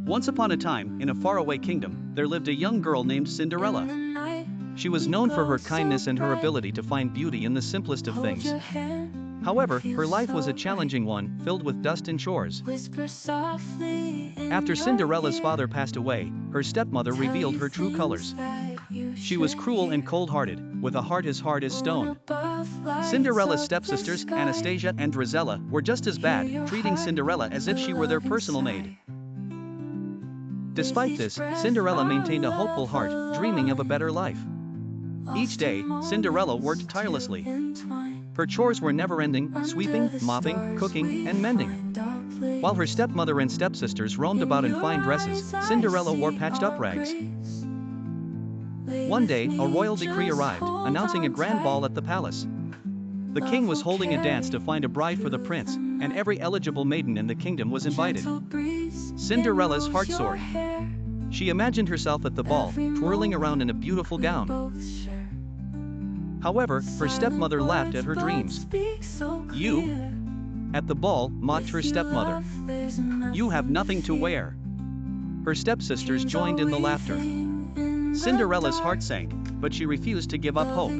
Once upon a time, in a faraway kingdom, there lived a young girl named Cinderella. She was known for her kindness and her ability to find beauty in the simplest of things. However, her life was a challenging one, filled with dust and chores. After Cinderella's father passed away, her stepmother revealed her true colors. She was cruel and cold-hearted, with a heart as hard as stone. Cinderella's stepsisters, Anastasia and Drizella, were just as bad, treating Cinderella as if she were their personal maid. Despite this, Cinderella maintained a hopeful heart, dreaming of a better life. Each day, Cinderella worked tirelessly. Her chores were never-ending, sweeping, mopping, cooking, and mending. While her stepmother and stepsisters roamed about in fine dresses, Cinderella wore patched-up rags. One day, a royal decree arrived, announcing a grand ball at the palace. The king was holding a dance to find a bride for the prince, and every eligible maiden in the kingdom was invited. Cinderella's heart soared. She imagined herself at the ball, twirling around in a beautiful gown. However, her stepmother laughed at her dreams. "You?" At the ball, mocked her stepmother. "You have nothing to wear." Her stepsisters joined in the laughter. Cinderella's heart sank, but she refused to give up hope.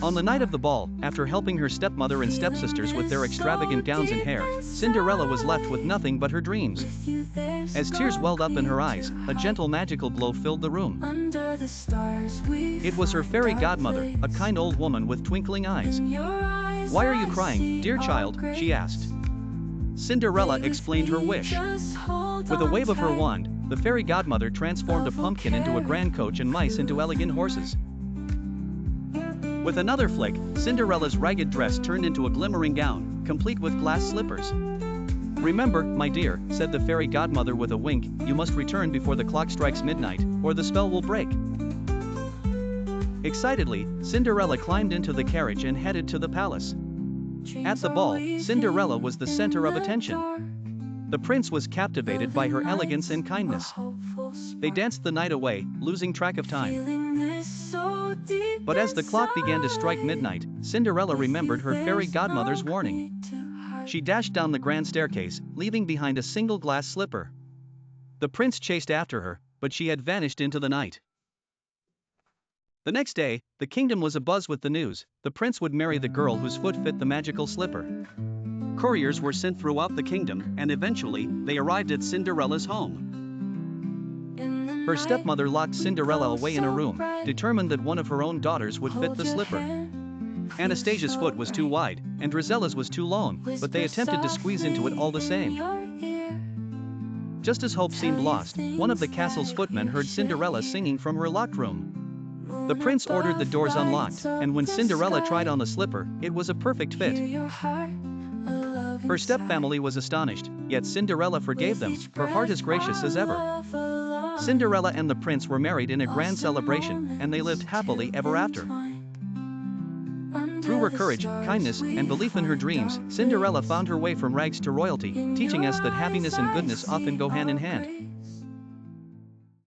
On the night of the ball, after helping her stepmother and stepsisters with their extravagant gowns and hair, Cinderella was left with nothing but her dreams. As tears welled up in her eyes, a gentle magical glow filled the room. It was her fairy godmother, a kind old woman with twinkling eyes. "Why are you crying, dear child?" she asked. Cinderella explained her wish. With a wave of her wand, the fairy godmother transformed a pumpkin into a grand coach and mice into elegant horses. With another flick, Cinderella's ragged dress turned into a glimmering gown, complete with glass slippers. "Remember, my dear," said the fairy godmother with a wink, "you must return before the clock strikes midnight, or the spell will break." Excitedly, Cinderella climbed into the carriage and headed to the palace. At the ball, Cinderella was the center of attention. The prince was captivated by her elegance and kindness. They danced the night away, losing track of time. But as the clock began to strike midnight, Cinderella remembered her fairy godmother's warning. She dashed down the grand staircase, leaving behind a single glass slipper. The prince chased after her, but she had vanished into the night. The next day, the kingdom was abuzz with the news: the prince would marry the girl whose foot fit the magical slipper. Couriers were sent throughout the kingdom, and eventually, they arrived at Cinderella's home. Her stepmother locked Cinderella away in a room, determined that one of her own daughters would fit the slipper. Anastasia's foot was too wide, and Drizella's was too long, but they attempted to squeeze into it all the same. Just as hope seemed lost, one of the castle's footmen heard Cinderella singing from her locked room. The prince ordered the doors unlocked, and when Cinderella tried on the slipper, it was a perfect fit. Her stepfamily was astonished, yet Cinderella forgave them, her heart as gracious as ever. Cinderella and the prince were married in a grand celebration, and they lived happily ever after. Through her courage, kindness, and belief in her dreams, Cinderella found her way from rags to royalty, teaching us that happiness and goodness often go hand in hand.